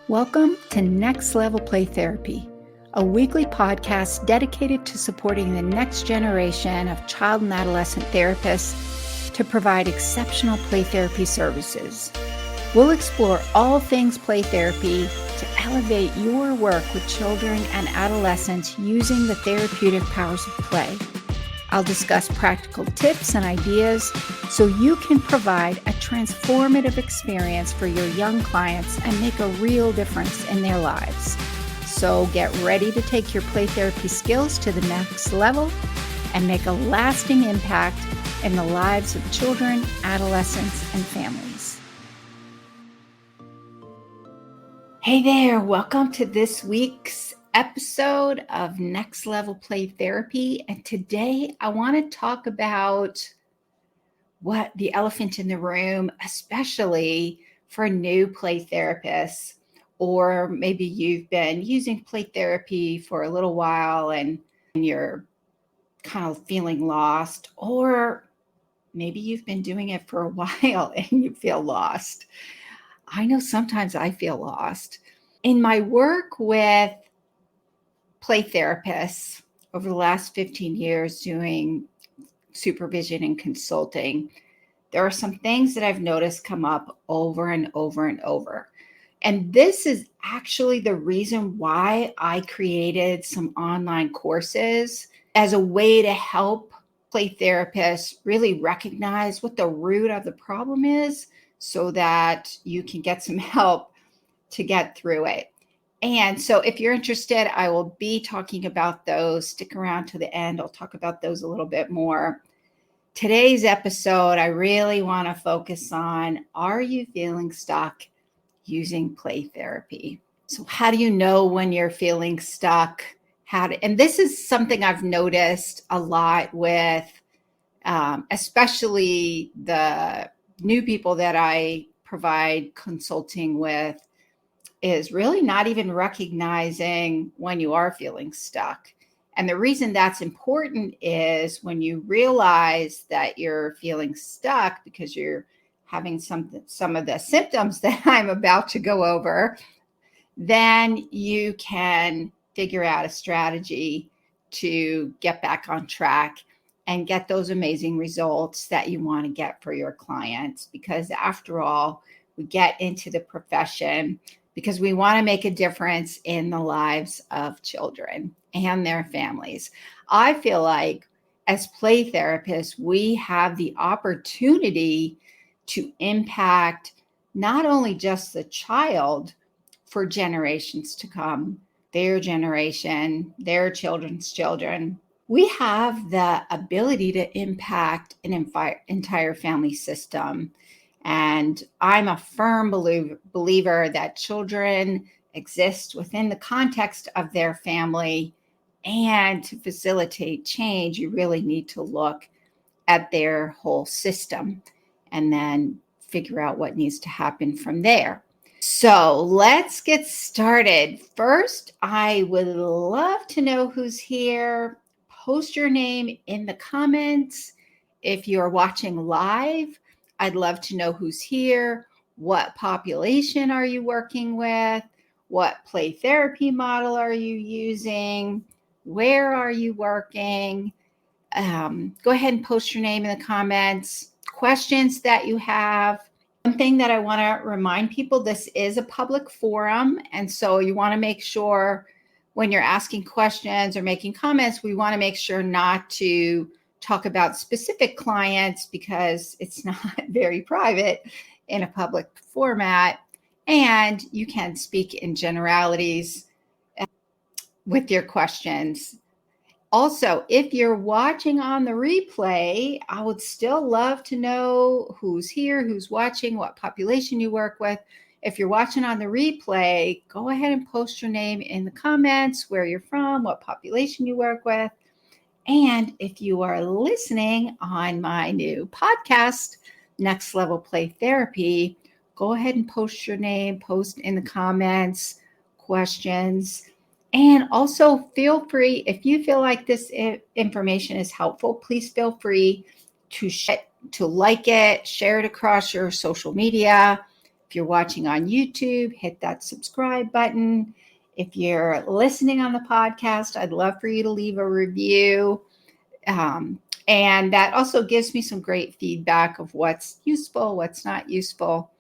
Welcome to Next Level Play Therapy, a weekly podcast dedicated to supporting the next generation of child and adolescent therapists to provide exceptional play therapy services. We'll explore all things play therapy to elevate your work with children and adolescents using the therapeutic powers of play. I'll discuss practical tips and ideas so you can provide a transformative experience for your young clients and make a real difference in their lives. So get ready to take your play therapy skills to the next level and make a lasting impact in the lives of children, adolescents, and families. Hey there, welcome to this week's episode of Next Level Play Therapy. And today I want to talk about what the elephant in the room, especially for new play therapists, or maybe you've been using play therapy for a little while and you're kind of feeling lost, or maybe you've been doing it for a while and you feel lost. I know sometimes I feel lost. In my work with play therapists over the last 15 years doing supervision and consulting, there are some things that I've noticed come up over and over and over. And this is actually the reason why I created some online courses as a way to help play therapists really recognize what the root of the problem is so that you can get some help to get through it. And so if you're interested, I will be talking about those. Stick around to the end. I'll talk about those a little bit more. Today's episode, I really want to focus on, are you feeling stuck using play therapy? So how do you know when you're feeling stuck? And this is something I've noticed a lot with, especially the new people that I provide consulting with, is really not even recognizing when you are feeling stuck. And the reason that's important is when you realize that you're feeling stuck because you're having some of the symptoms that I'm about to go over, then you can figure out a strategy to get back on track and get those amazing results that you want to get for your clients. Because after all, we get into the profession because we want to make a difference in the lives of children and their families. I feel like as play therapists, we have the opportunity to impact not only just the child for generations to come, their generation, their children's children. We have the ability to impact an entire family system. And I'm a firm believer that children exist within the context of their family. And to facilitate change, you really need to look at their whole system and then figure out what needs to happen from there. So let's get started. First, I would love to know who's here. Post your name in the comments. If you're watching live, I'd love to know who's here. What population are you working with? What play therapy model are you using? Where are you working? Go ahead and post your name in the comments. Questions that you have. One thing that I want to remind people, this is a public forum. And so you want to make sure when you're asking questions or making comments, we want to make sure not to talk about specific clients because it's not very private in a public format. And you can speak in generalities with your questions. Also, if you're watching on the replay, I would still love to know who's here, who's watching, what population you work with. If you're watching on the replay, go ahead and post your name in the comments, where you're from, what population you work with. And if you are listening on my new podcast, Next Level Play Therapy, go ahead and post your name, post in the comments, questions. And also feel free, if you feel like this information is helpful, please feel free to like it, share it across your social media, If you're watching on YouTube, hit that subscribe button. If you're listening on the podcast, I'd love for you to leave a review. And that also gives me some great feedback of what's useful, what's not useful.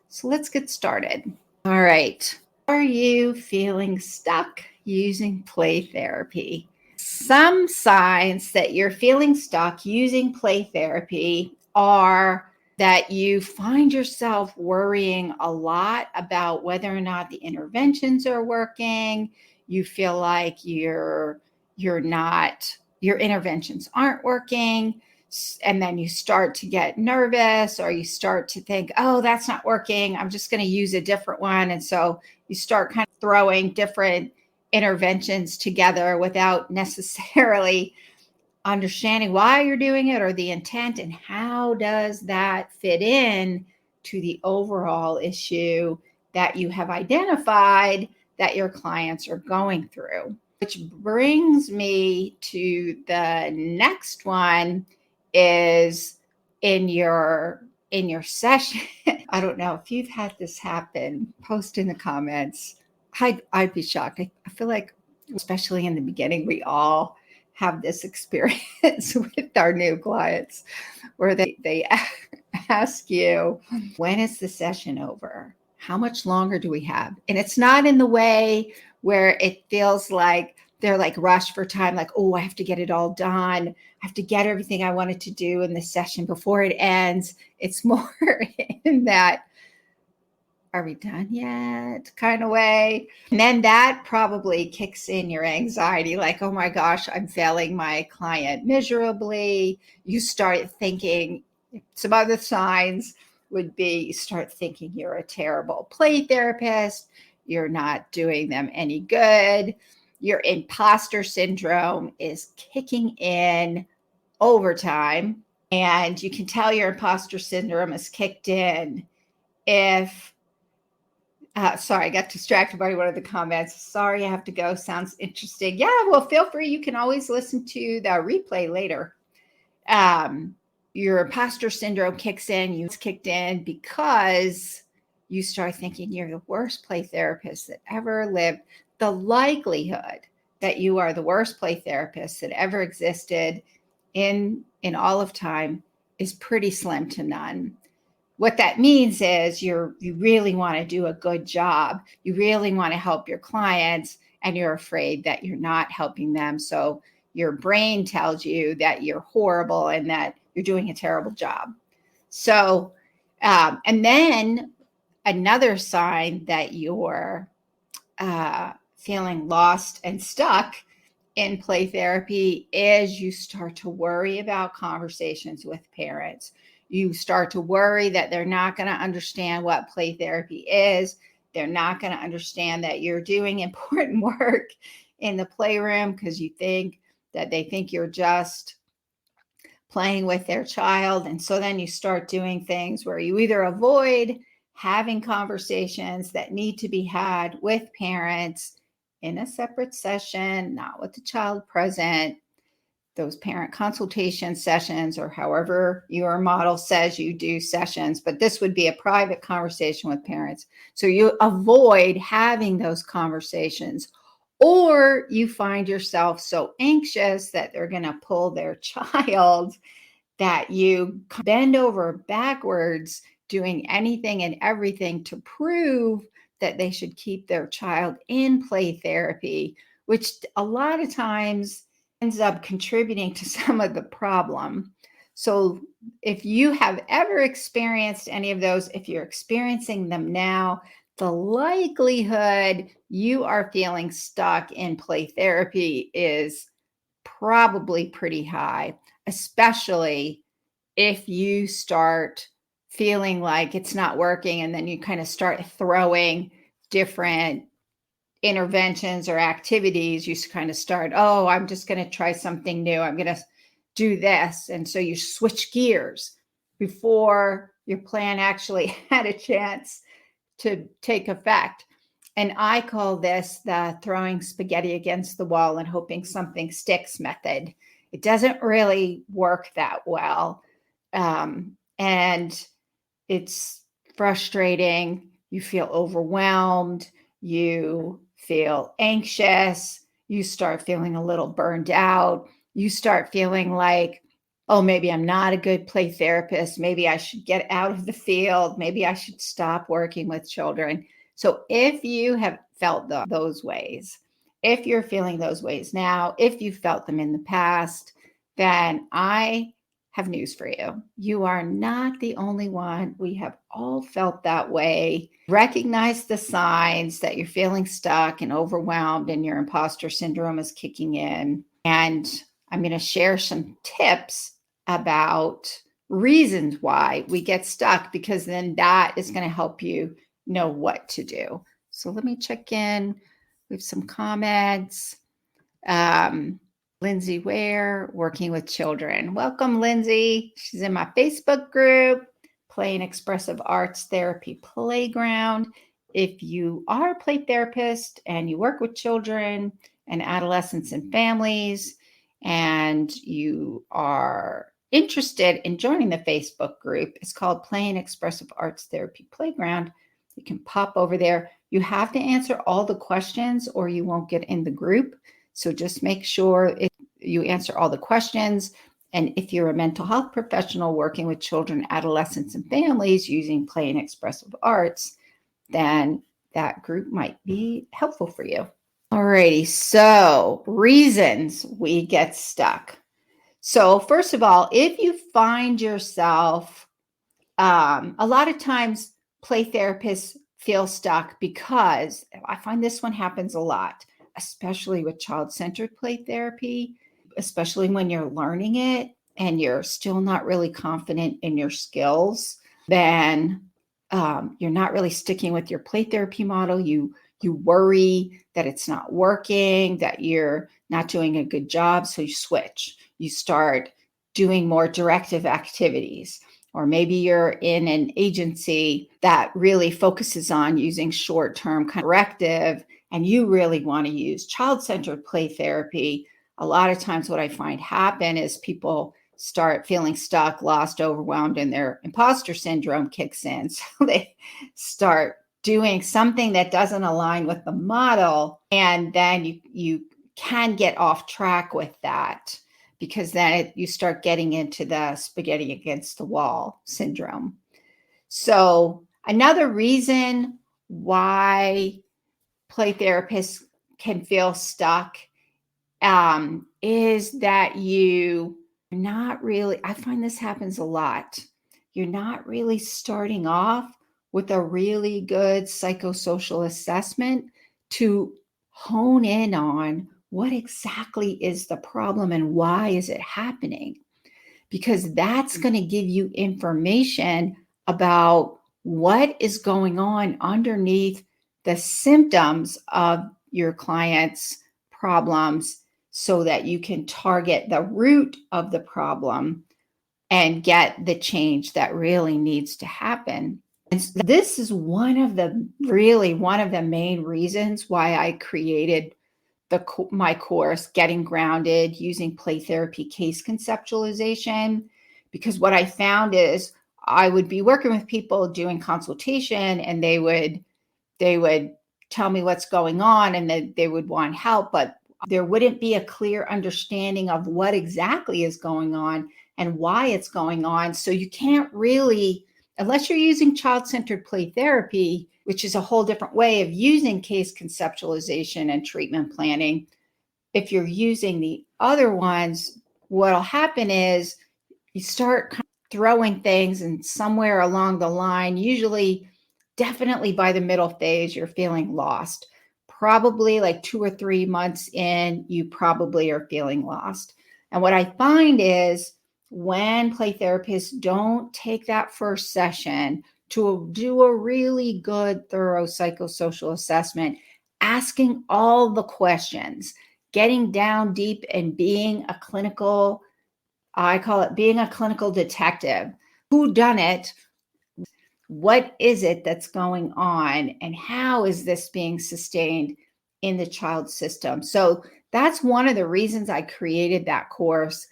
So let's get started. All right. Are you feeling stuck using play therapy? Some signs that you're feeling stuck using play therapy are that you find yourself worrying a lot about whether or not the interventions are working. You feel like your interventions aren't working. And then you start to get nervous, or you start to think, oh, that's not working, I'm just going to use a different one. And so you start kind of throwing different interventions together without necessarily understanding why you're doing it or the intent, and how does that fit in to the overall issue that you have identified that your clients are going through. Which brings me to the next one, is in your session. I don't know if you've had this happen, post in the comments. I'd be shocked. I feel like, especially in the beginning, we all have this experience with our new clients where they ask you, when is the session over? How much longer do we have? And it's not in the way where it feels like they're like rushed for time, like, oh, I have to get it all done. I have to get everything I wanted to do in the session before it ends. It's more in that, are we done yet kind of way. And then that probably kicks in your anxiety, like, oh my gosh, I'm failing my client miserably. You start thinking, some other signs would be, you start thinking you're a terrible play therapist. You're not doing them any good. Your imposter syndrome is kicking in overtime. And you can tell your imposter syndrome is kicked in if sorry, I got distracted by one of the comments. Sorry, I have to go. Sounds interesting. Yeah, well, feel free. You can always listen to the replay later. Your imposter syndrome kicks in. It's kicked in because you start thinking you're the worst play therapist that ever lived. The likelihood that you are the worst play therapist that ever existed in all of time is pretty slim to none. What that means is you really want to do a good job. You really want to help your clients, and you're afraid that you're not helping them. So your brain tells you that you're horrible and that you're doing a terrible job. So, and then another sign that you're feeling lost and stuck in play therapy is you start to worry about conversations with parents. You start to worry that they're not going to understand what play therapy is. They're not going to understand that you're doing important work in the playroom because they think you're just playing with their child. And so then you start doing things where you either avoid having conversations that need to be had with parents in a separate session, not with the child present, those parent consultation sessions, or however your model says you do sessions, but this would be a private conversation with parents. So you avoid having those conversations, or you find yourself so anxious that they're going to pull their child that you bend over backwards doing anything and everything to prove that they should keep their child in play therapy, which a lot of times ends up contributing to some of the problem. So if you have ever experienced any of those, if you're experiencing them now, the likelihood you are feeling stuck in play therapy is probably pretty high, especially if you start feeling like it's not working and then you kind of start throwing different interventions or activities. You kind of start, oh, I'm just going to try something new. I'm going to do this. And so you switch gears before your plan actually had a chance to take effect. And I call this the throwing spaghetti against the wall and hoping something sticks method. It doesn't really work that well. And it's frustrating, you feel overwhelmed, you feel anxious, you start feeling a little burned out, you start feeling like, oh, maybe I'm not a good play therapist. Maybe I should get out of the field. Maybe I should stop working with children. So if you have felt those ways, if you're feeling those ways now, if you felt them in the past, then I have news for you. You are not the only one. We have all felt that way. Recognize the signs that you're feeling stuck and overwhelmed and your imposter syndrome is kicking in. And I'm going to share some tips about reasons why we get stuck, because then that is going to help you know what to do. So let me check in. We have some comments. Lindsay Ware, working with children. Welcome, Lindsay. She's in my Facebook group, Play and Expressive Arts Therapy Playground. If you are a play therapist and you work with children and adolescents and families, and you are interested in joining the Facebook group, it's called Play and Expressive Arts Therapy Playground. You can pop over there. You have to answer all the questions or you won't get in the group. So just make sure you answer all the questions. And if you're a mental health professional working with children, adolescents, and families using play and expressive arts, then that group might be helpful for you. Alrighty, so reasons we get stuck. So first of all, if you find yourself, a lot of times play therapists feel stuck because I find this one happens a lot, especially with child-centered play therapy, especially when you're learning it and you're still not really confident in your skills, then you're not really sticking with your play therapy model. You worry that it's not working, that you're not doing a good job, so you switch. You start doing more directive activities. Or maybe you're in an agency that really focuses on using short-term corrective, and you really want to use child-centered play therapy. A lot of times what I find happen is people start feeling stuck, lost, overwhelmed, and their imposter syndrome kicks in. So they start doing something that doesn't align with the model, and then you can get off track with that, because then you start getting into the spaghetti against the wall syndrome. So another reason why play therapists can feel stuck is that you not really, I find this happens a lot. You're not really starting off with a really good psychosocial assessment to hone in on what exactly is the problem and why is it happening? Because that's going to give you information about what is going on underneath the symptoms of your client's problems, so that you can target the root of the problem and get the change that really needs to happen. And this is one of the main reasons why I created my course, Getting Grounded Using Play Therapy Case Conceptualization, because what I found is I would be working with people doing consultation, and they would tell me what's going on, and they would want help, but there wouldn't be a clear understanding of what exactly is going on and why it's going on. So you can't really, unless you're using child-centered play therapy, which is a whole different way of using case conceptualization and treatment planning. If you're using the other ones, what'll happen is you start kind of throwing things, and somewhere along the line, usually definitely by the middle phase, you're feeling lost. Probably like 2 or 3 months in, you probably are feeling lost. And what I find is when play therapists don't take that first session to do a really good, thorough psychosocial assessment, asking all the questions, getting down deep and being a clinical, I call it being a clinical detective. Who done it? What is it that's going on, and how is this being sustained in the child system? So that's one of the reasons I created that course.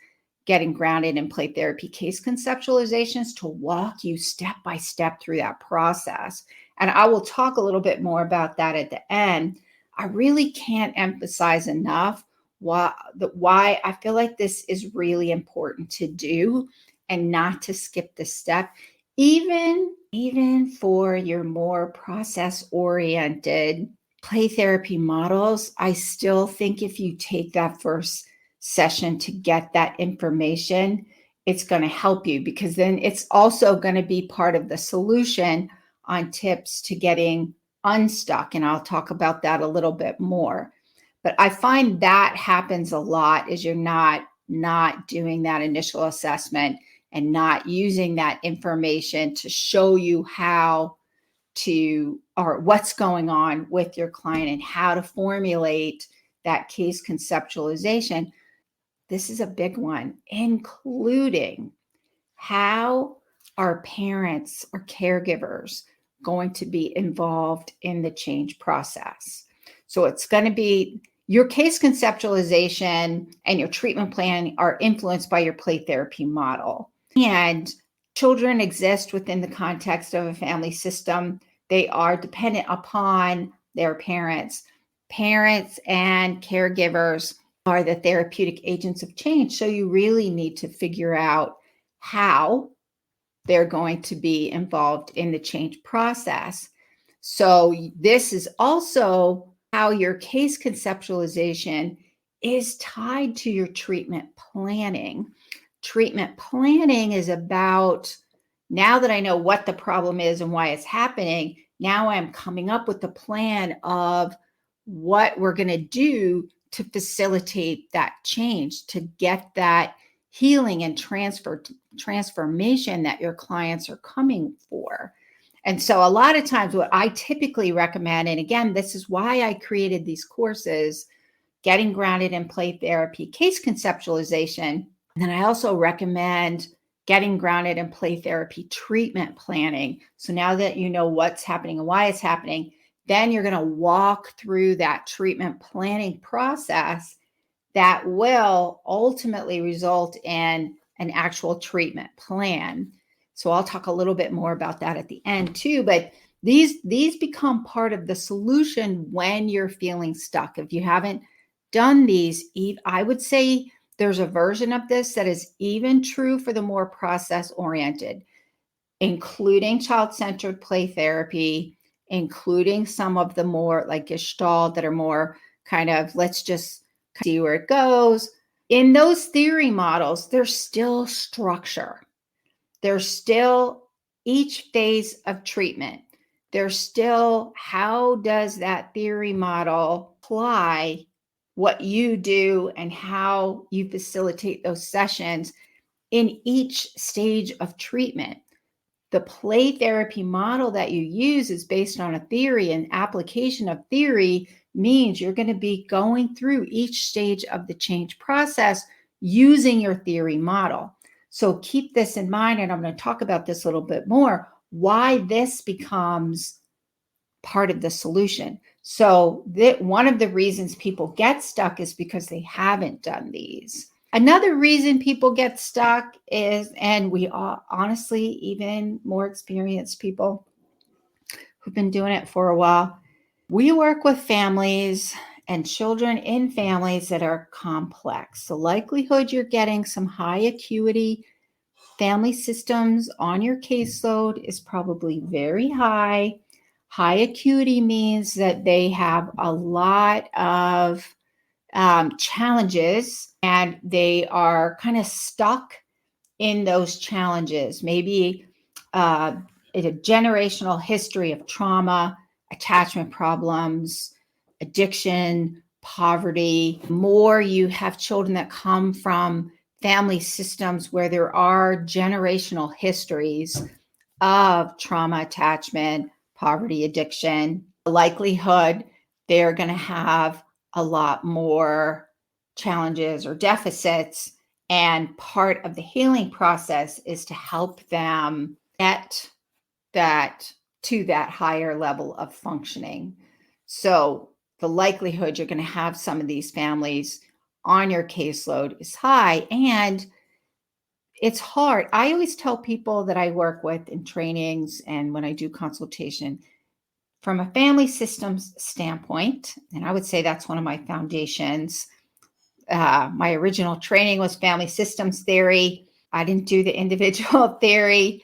getting grounded in play therapy case conceptualizations to walk you step by step through that process. And I will talk a little bit more about that at the end. I really can't emphasize enough why I feel like this is really important to do and not to skip this step, even for your more process oriented play therapy models. I still think if you take that first session to get that information, it's going to help you, because then it's also going to be part of the solution on tips to getting unstuck. And I'll talk about that a little bit more. But I find that happens a lot is you're not doing that initial assessment and not using that information to show you how to, or what's going on with your client and how to formulate that case conceptualization. This is a big one, including how are parents or caregivers going to be involved in the change process. So it's going to be your case conceptualization and your treatment plan are influenced by your play therapy model. And children exist within the context of a family system. They are dependent upon their parents. Parents and caregivers are the therapeutic agents of change. So you really need to figure out how they're going to be involved in the change process. So this is also how your case conceptualization is tied to your treatment planning. Treatment planning is about, now that I know what the problem is and why it's happening, now I'm coming up with the plan of what we're going to do to facilitate that change, to get that healing and transformation that your clients are coming for. And so a lot of times what I typically recommend, and again, this is why I created these courses, Getting Grounded in Play Therapy, Case Conceptualization. And then I also recommend Getting Grounded in Play Therapy Treatment Planning. So now that you know what's happening and why it's happening, then you're going to walk through that treatment planning process that will ultimately result in an actual treatment plan. So I'll talk a little bit more about that at the end too, but these become part of the solution when you're feeling stuck. If you haven't done these, I would say there's a version of this that is even true for the more process-oriented, including child-centered play therapy, including some of the more like Gestalt that are more kind of, let's just see where it goes. In those theory models, there's still structure. There's still each phase of treatment. There's still, how does that theory model apply what you do and how you facilitate those sessions in each stage of treatment. The play therapy model that you use is based on a theory, and application of theory means you're going to be going through each stage of the change process using your theory model. So keep this in mind, and I'm going to talk about this a little bit more, why this becomes part of the solution. So one of the reasons people get stuck is because they haven't done these. Another reason people get stuck is, and we are honestly, even more experienced people who've been doing it for a while, we work with families and children in families that are complex. The likelihood you're getting some high acuity family systems on your caseload is probably very high. High acuity means that they have a lot of challenges, and they are kind of stuck in those challenges. Maybe a generational history of trauma, attachment problems, addiction, poverty. More you have children that come from family systems where there are generational histories of trauma, attachment, poverty, addiction, the likelihood they're going to have a lot more challenges or deficits. And part of the healing process is to help them get that to that higher level of functioning. So the likelihood you're going to have some of these families on your caseload is high. And it's hard. I always tell people that I work with in trainings and when I do consultation, from a family systems standpoint, and I would say that's one of my foundations. My original training was family systems theory. I didn't do the individual theory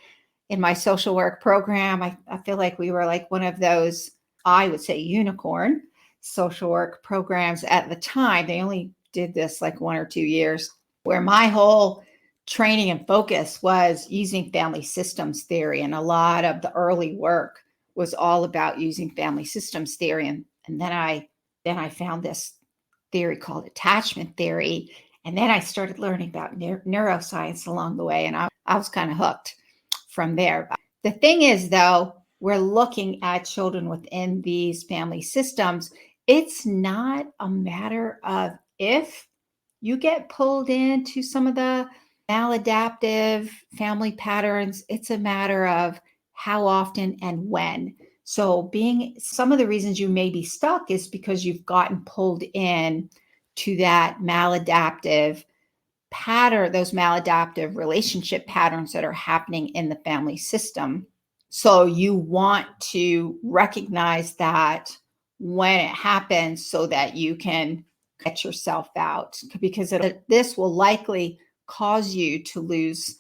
in my social work program. I feel like we were like one of those, I would say, unicorn social work programs at the time. They only did this like 1 or 2 years, where my whole training and focus was using family systems theory. And a lot of the early work was all about using family systems theory. And then I found this theory called attachment theory. And then I started learning about neuroscience along the way. And I was kind of hooked from there. The thing is, though, we're looking at children within these family systems. It's not a matter of if you get pulled into some of the maladaptive family patterns. It's a matter of how often and when. So some of the reasons you may be stuck is because you've gotten pulled in to that maladaptive pattern, those maladaptive relationship patterns that are happening in the family system. So you want to recognize that when it happens so that you can get yourself out, because this will likely cause you to lose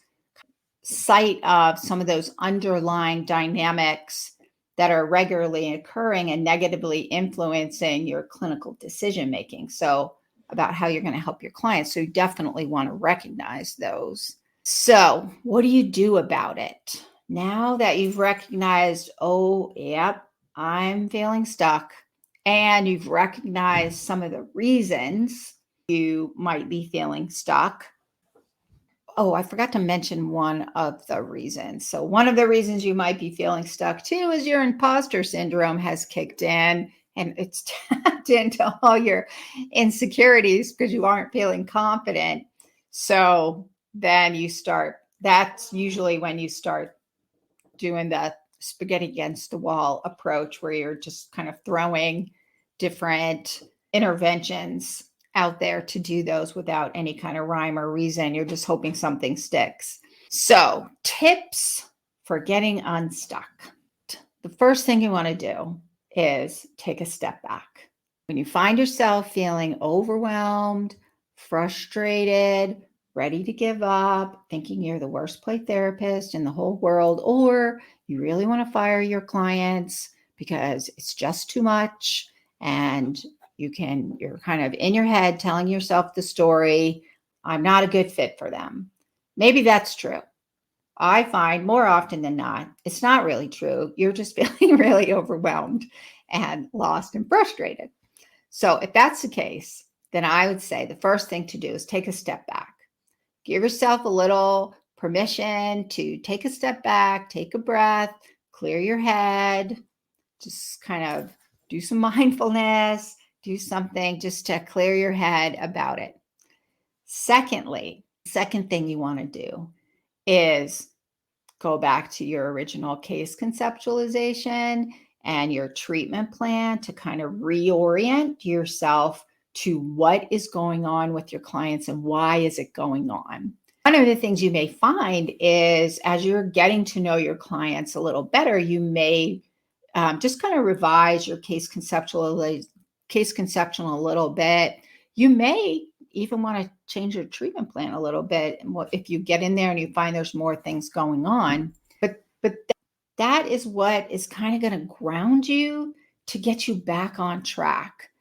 sight of some of those underlying dynamics that are regularly occurring and negatively influencing your clinical decision making. So about how you're going to help your clients. So you definitely want to recognize those. So what do you do about it? Now that you've recognized, oh, yep, I'm feeling stuck, and you've recognized some of the reasons you might be feeling stuck. Oh, I forgot to mention one of the reasons. So one of the reasons you might be feeling stuck too is your imposter syndrome has kicked in, and it's tapped into all your insecurities because you aren't feeling confident. So then that's usually when you start doing the spaghetti against the wall approach, where you're just kind of throwing different interventions out there to do those without any kind of rhyme or reason. You're just hoping something sticks. So, tips for getting unstuck. The first thing you want to do is take a step back. When you find yourself feeling overwhelmed, frustrated, ready to give up, thinking you're the worst play therapist in the whole world, or you really want to fire your clients because it's just too much, and you're kind of in your head telling yourself the story, I'm not a good fit for them. Maybe that's true. I find more often than not, it's not really true. You're just feeling really overwhelmed and lost and frustrated. So if that's the case, then I would say the first thing to do is take a step back. Give yourself a little permission to take a step back, take a breath, clear your head, just kind of do some mindfulness, do something just to clear your head about it. Secondly, second thing you want to do is go back to your original case conceptualization and your treatment plan to kind of reorient yourself to what is going on with your clients and why is it going on. One of the things you may find is as you're getting to know your clients a little better, you may just kind of revise your case conceptual a little bit. You may even want to change your treatment plan a little bit if you get in there and you find there's more things going on. But that is what is kind of going to ground you to get you back on track.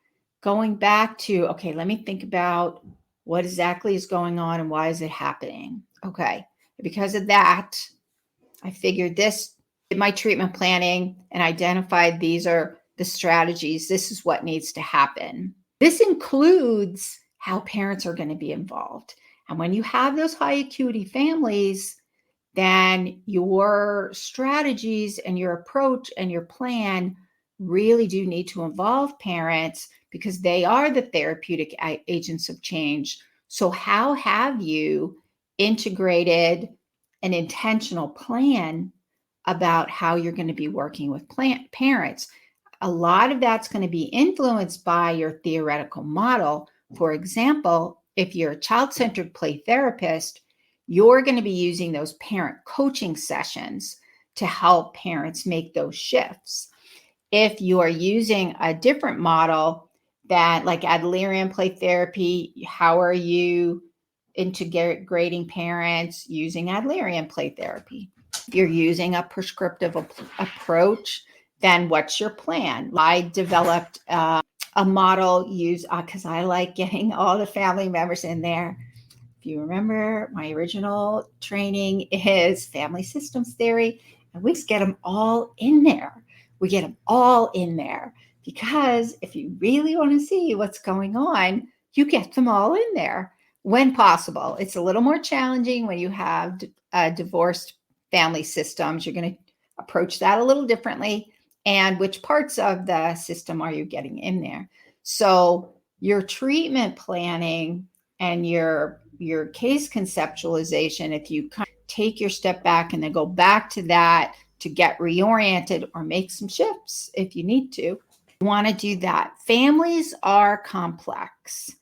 Going back to, okay, let me think about what exactly is going on and why is it happening? Okay, because of that, I figured this, did my treatment planning and identified these are the strategies. This is what needs to happen. This includes how parents are going to be involved. And when you have those high acuity families, then your strategies and your approach and your plan really do need to involve parents because they are the therapeutic agents of change. So how have you integrated an intentional plan about how you're going to be working with parents? A lot of that's going to be influenced by your theoretical model. For example, if you're a child-centered play therapist, you're going to be using those parent coaching sessions to help parents make those shifts. If you are using a different model that like Adlerian play therapy, how are you integrating parents using Adlerian play therapy? If you're using a prescriptive approach, then what's your plan? I developed a model because I like getting all the family members in there. If you remember, my original training is family systems theory, and we just get them all in there. We get them all in there because if you really want to see what's going on, you get them all in there when possible. It's a little more challenging when you have divorced family systems. You're going to approach that a little differently. And which parts of the system are you getting in there? So your treatment planning and your case conceptualization, if you kind of take your step back and then go back to that to get reoriented or make some shifts if you need to, you want to do that. Families are complex.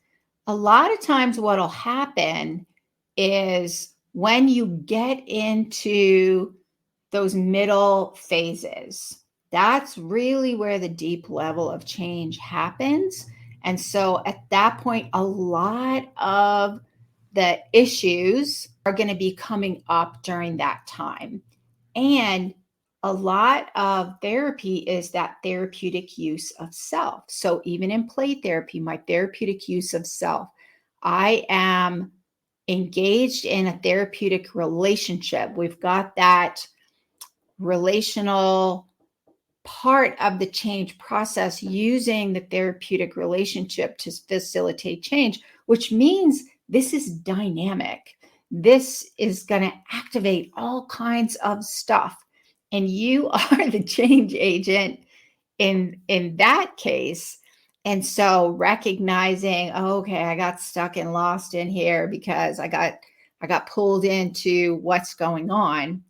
A lot of times what will happen is when you get into those middle phases, that's really where the deep level of change happens. And so at that point, a lot of the issues are going to be coming up during that time. And a lot of therapy is that therapeutic use of self. So even in play therapy, my therapeutic use of self, I am engaged in a therapeutic relationship. We've got that relational part of the change process using the therapeutic relationship to facilitate change, which means this is dynamic. This is going to activate all kinds of stuff. And you are the change agent in that case. And so recognizing, okay, I got stuck and lost in here because I got pulled into what's going on.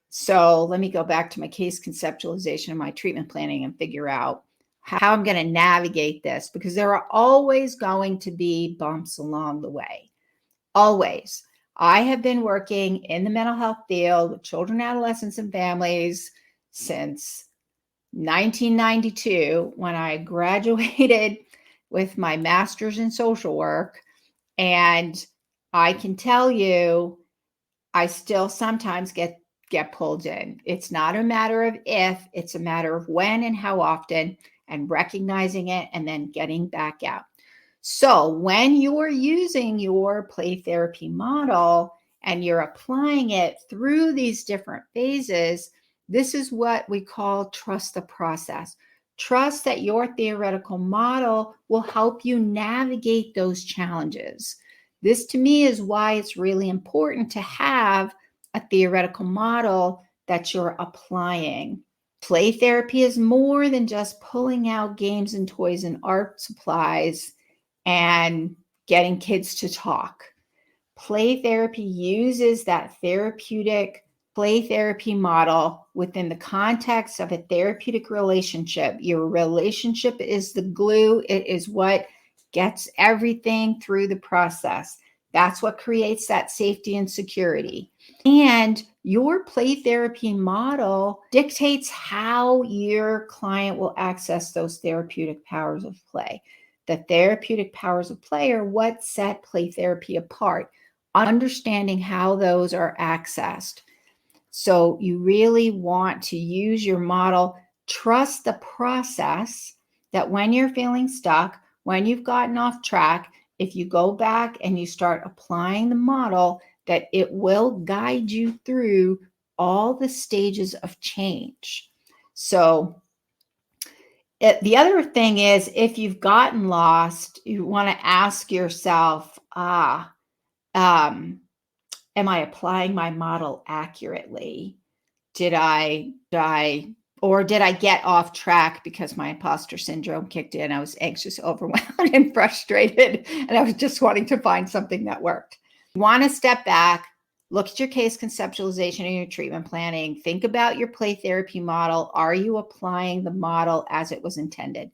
So let me go back to my case conceptualization and my treatment planning and figure out how I'm going to navigate this, because there are always going to be bumps along the way. Always. I have been working in the mental health field with children, adolescents, and families since 1992 when I graduated with my master's in social work. And I can tell you, I still sometimes get pulled in. It's not a matter of if, it's a matter of when and how often, and recognizing it and then getting back out. So when you're using your play therapy model and you're applying it through these different phases, this is what we call trust the process. Trust that your theoretical model will help you navigate those challenges. This to me is why it's really important to have a theoretical model that you're applying. Play therapy is more than just pulling out games and toys and art supplies and getting kids to talk. Play therapy uses that therapeutic play therapy model within the context of a therapeutic relationship. Your relationship is the glue. It is what gets everything through the process. That's what creates that safety and security. And your play therapy model dictates how your client will access those therapeutic powers of play. The therapeutic powers of play are what set play therapy apart, understanding how those are accessed. So you really want to use your model, trust the process, that when you're feeling stuck, when you've gotten off track, if you go back and you start applying the model, that it will guide you through all the stages of change. So the other thing is, if you've gotten lost, you want to ask yourself, am I applying my model accurately? Did I get off track because my imposter syndrome kicked in? I was anxious, overwhelmed, and frustrated, and I was just wanting to find something that worked. You want to step back, look at your case conceptualization and your treatment planning. Think about your play therapy model. Are you applying the model as it was intended?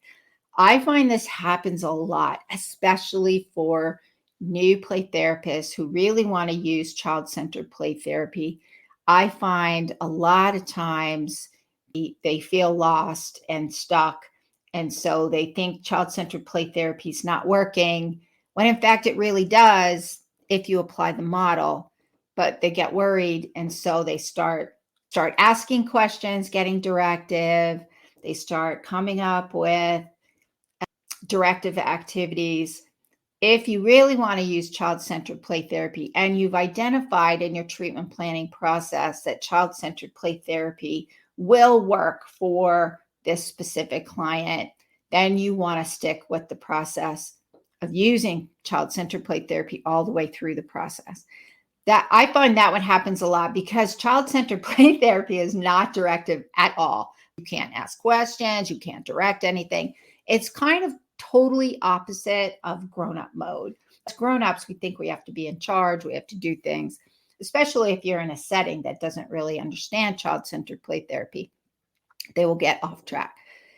I find this happens a lot, especially for new play therapists who really want to use child-centered play therapy, I find a lot of times they feel lost and stuck. And so they think child-centered play therapy is not working, when in fact it really does if you apply the model. But they get worried, and so they start asking questions, getting directive. They start coming up with directive activities. If you really want to use child-centered play therapy and you've identified in your treatment planning process that child-centered play therapy will work for this specific client, then you want to stick with the process of using child-centered play therapy all the way through the process. That I find that one happens a lot because child-centered play therapy is not directive at all. You can't ask questions, you can't direct anything. It's kind of totally opposite of grown-up mode. As grown-ups, we think we have to be in charge, we have to do things, especially if you're in a setting that doesn't really understand child-centered play therapy. They will get off track.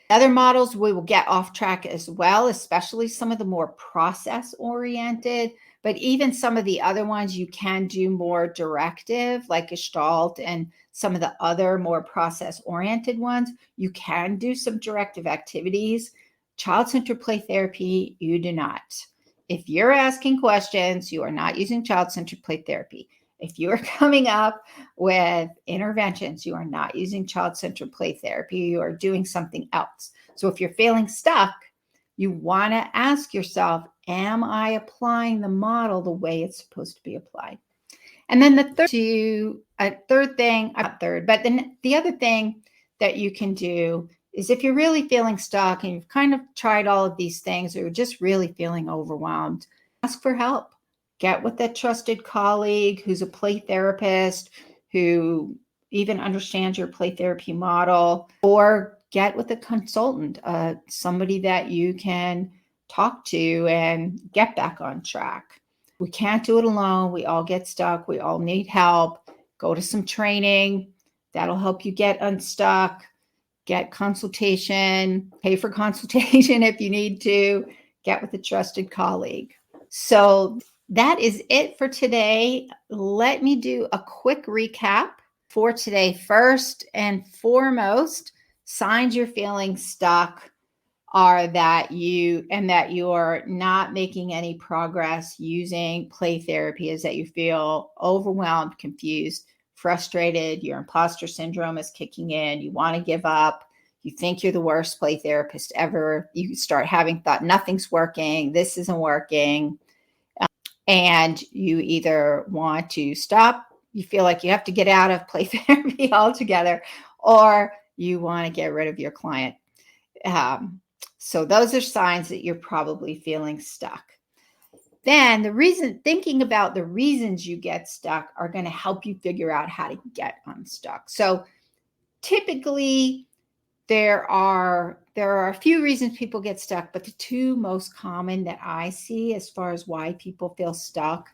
Other models, we will get off track as well, especially some of the more process-oriented, but even some of the other ones you can do more directive, like Gestalt and some of the other more process-oriented ones. You can do some directive activities. Child-centered play therapy, you do not. If you're asking questions, you are not using child-centered play therapy. If you are coming up with interventions, you are not using child-centered play therapy. You are doing something else. So if you're feeling stuck, you want to ask yourself, am I applying the model the way it's supposed to be applied? And then the other thing that you can do is if you're really feeling stuck and you've kind of tried all of these things, or you're just really feeling overwhelmed, ask for help. Get with a trusted colleague who's a play therapist, who even understands your play therapy model, or get with a consultant, somebody that you can talk to and get back on track. We can't do it alone. We all get stuck. We all need help. Go to some training. That'll help you get unstuck. Get consultation, pay for consultation if you need to, get with a trusted colleague. So that is it for today. Let me do a quick recap for today. First and foremost, signs you're feeling stuck are that you're not making any progress using play therapy, is that you feel overwhelmed, confused, frustrated, your imposter syndrome is kicking in, you want to give up, you think you're the worst play therapist ever, you start having thought nothing's working, this isn't working, and you either want to stop, you feel like you have to get out of play therapy altogether, or you want to get rid of your client. So those are signs that you're probably feeling stuck. Then thinking about the reasons you get stuck are going to help you figure out how to get unstuck. So typically there are a few reasons people get stuck, but the two most common that I see as far as why people feel stuck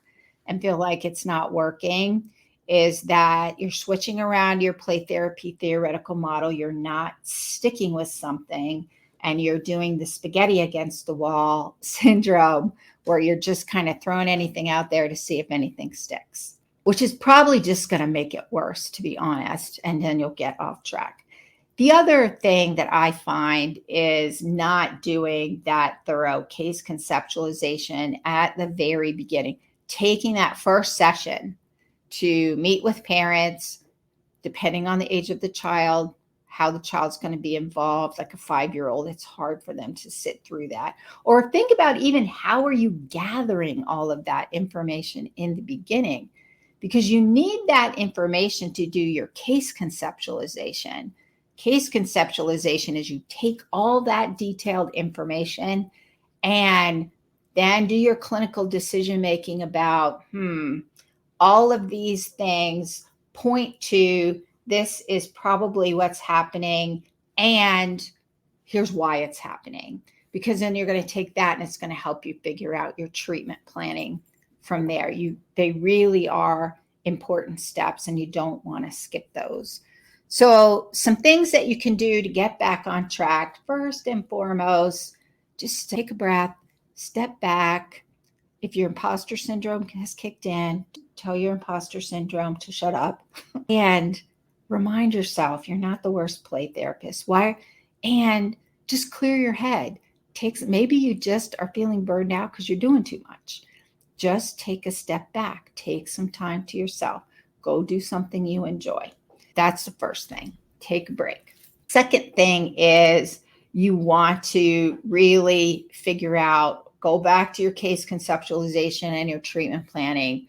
and feel like it's not working is that you're switching around your play therapy theoretical model, you're not sticking with something, and you're doing the spaghetti against the wall syndrome, where you're just kind of throwing anything out there to see if anything sticks, which is probably just going to make it worse, to be honest, and then you'll get off track. The other thing that I find is not doing that thorough case conceptualization at the very beginning, taking that first session to meet with parents, depending on the age of the child, how the child's going to be involved. Like a 5-year-old, it's hard for them to sit through that. Or think about even how are you gathering all of that information in the beginning, because you need that information to do your case conceptualization. Case conceptualization is you take all that detailed information and then do your clinical decision making about, all of these things point to this is probably what's happening, and here's why it's happening. Because then you're going to take that and it's going to help you figure out your treatment planning from there. They really are important steps, and you don't want to skip those. So some things that you can do to get back on track. First and foremost, just take a breath, step back. if your imposter syndrome has kicked in, tell your imposter syndrome to shut up and remind yourself you're not the worst play therapist. Why? And just clear your head. Maybe you just are feeling burned out because you're doing too much. Just take a step back. Take some time to yourself. Go do something you enjoy. That's the first thing. Take a break. Second thing is you want to really figure out, go back to your case conceptualization and your treatment planning.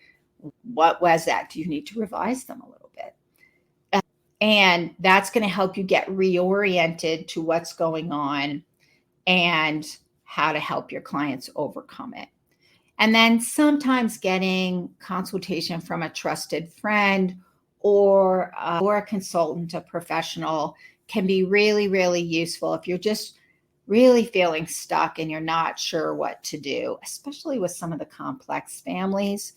What was that? Do you need to revise them a little bit? And that's going to help you get reoriented to what's going on and how to help your clients overcome it. And then sometimes getting consultation from a trusted friend or a consultant, a professional, can be really, really useful if you're just really feeling stuck and you're not sure what to do, especially with some of the complex families.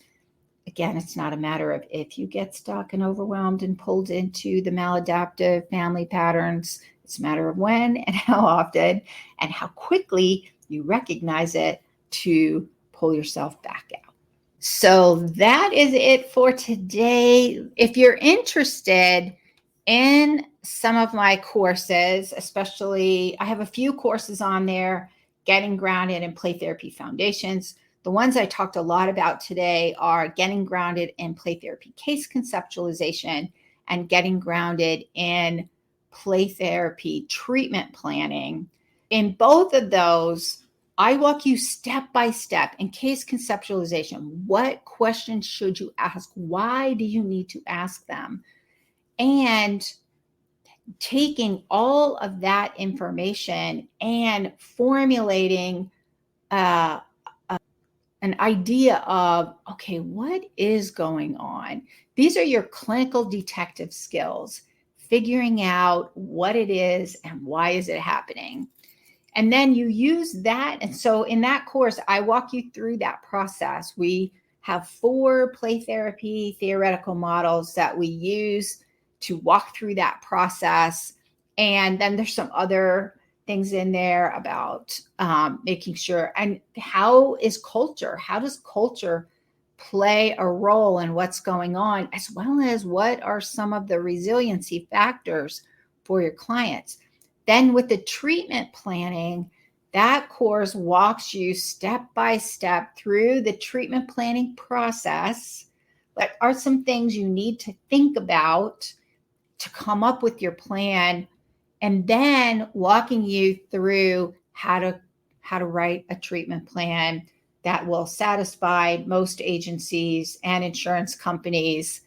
Again, it's not a matter of if you get stuck and overwhelmed and pulled into the maladaptive family patterns. It's a matter of when and how often and how quickly you recognize it to pull yourself back out. So that is it for today. If you're interested in some of my courses, especially, I have a few courses on there, Getting Grounded in Play Therapy Foundations. The ones I talked a lot about today are Getting Grounded in Play Therapy Case Conceptualization and Getting Grounded in Play Therapy Treatment Planning. In both of those, I walk you step by step in case conceptualization. What questions should you ask? Why do you need to ask them? And taking all of that information and formulating an idea of, okay, what is going on? These are your clinical detective skills, figuring out what it is and why is it happening. And then you use that. And so in that course, I walk you through that process. We have 4 play therapy theoretical models that we use to walk through that process. And then there's some other things in there about making sure, and how is culture? How does culture play a role in what's going on, as well as what are some of the resiliency factors for your clients? Then with the treatment planning, that course walks you step by step through the treatment planning process. What are some things you need to think about to come up with your plan? And then walking you through how to write a treatment plan that will satisfy most agencies and insurance companies.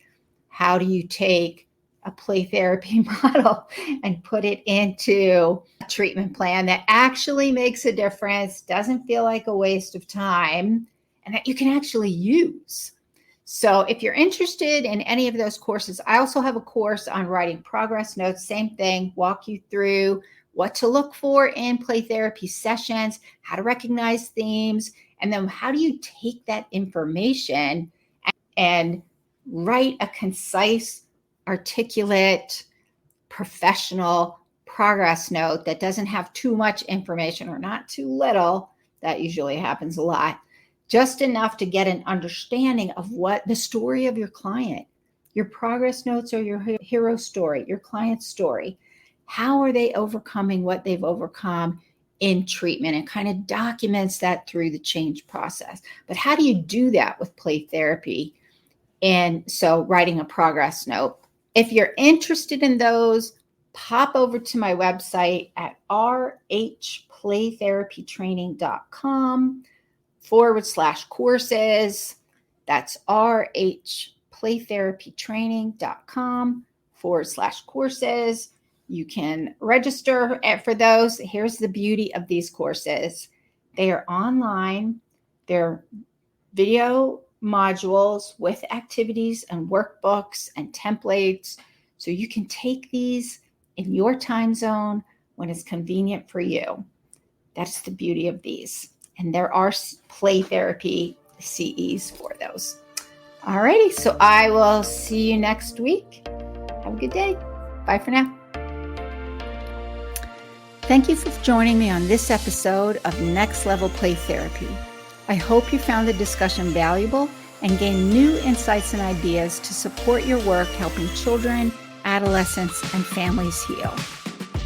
How do you take a play therapy model and put it into a treatment plan that actually makes a difference, doesn't feel like a waste of time, and that you can actually use? So if you're interested in any of those courses, I also have a course on writing progress notes. Same thing, walk you through what to look for in play therapy sessions, how to recognize themes, and then how do you take that information and write a concise, articulate, professional progress note that doesn't have too much information or not too little. That usually happens a lot. Just enough to get an understanding of what the story of your client. Your progress notes are your hero story, your client's story. How are they overcoming what they've overcome in treatment, and kind of documents that through the change process. But how do you do that with play therapy? And so writing a progress note. If you're interested in those, pop over to my website at rhplaytherapytraining.com/courses. That's rhplaytherapytraining.com/courses. You can register for those. Here's the beauty of these courses. They are online. They're video modules with activities and workbooks and templates. So you can take these in your time zone when it's convenient for you. That's the beauty of these. And there are play therapy CEs for those. All righty. So I will see you next week. Have a good day. Bye for now. Thank you for joining me on this episode of Next Level Play Therapy. I hope you found the discussion valuable and gained new insights and ideas to support your work helping children, adolescents, and families heal.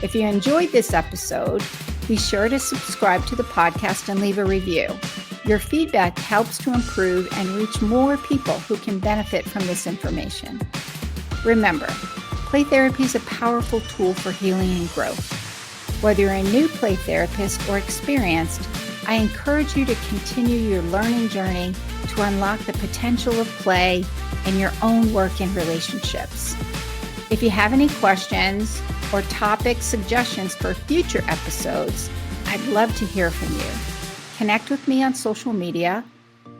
If you enjoyed this episode, be sure to subscribe to the podcast and leave a review. Your feedback helps to improve and reach more people who can benefit from this information. Remember, play therapy is a powerful tool for healing and growth. Whether you're a new play therapist or experienced, I encourage you to continue your learning journey to unlock the potential of play in your own work and relationships. If you have any questions or topic suggestions for future episodes, I'd love to hear from you. Connect with me on social media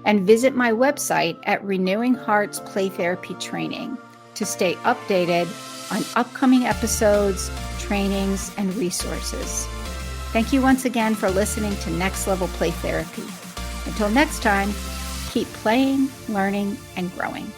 and visit my website at Renewing Hearts Play Therapy Training to stay updated on upcoming episodes, trainings, and resources. Thank you once again for listening to Next Level Play Therapy. Until next time, keep playing, learning, and growing.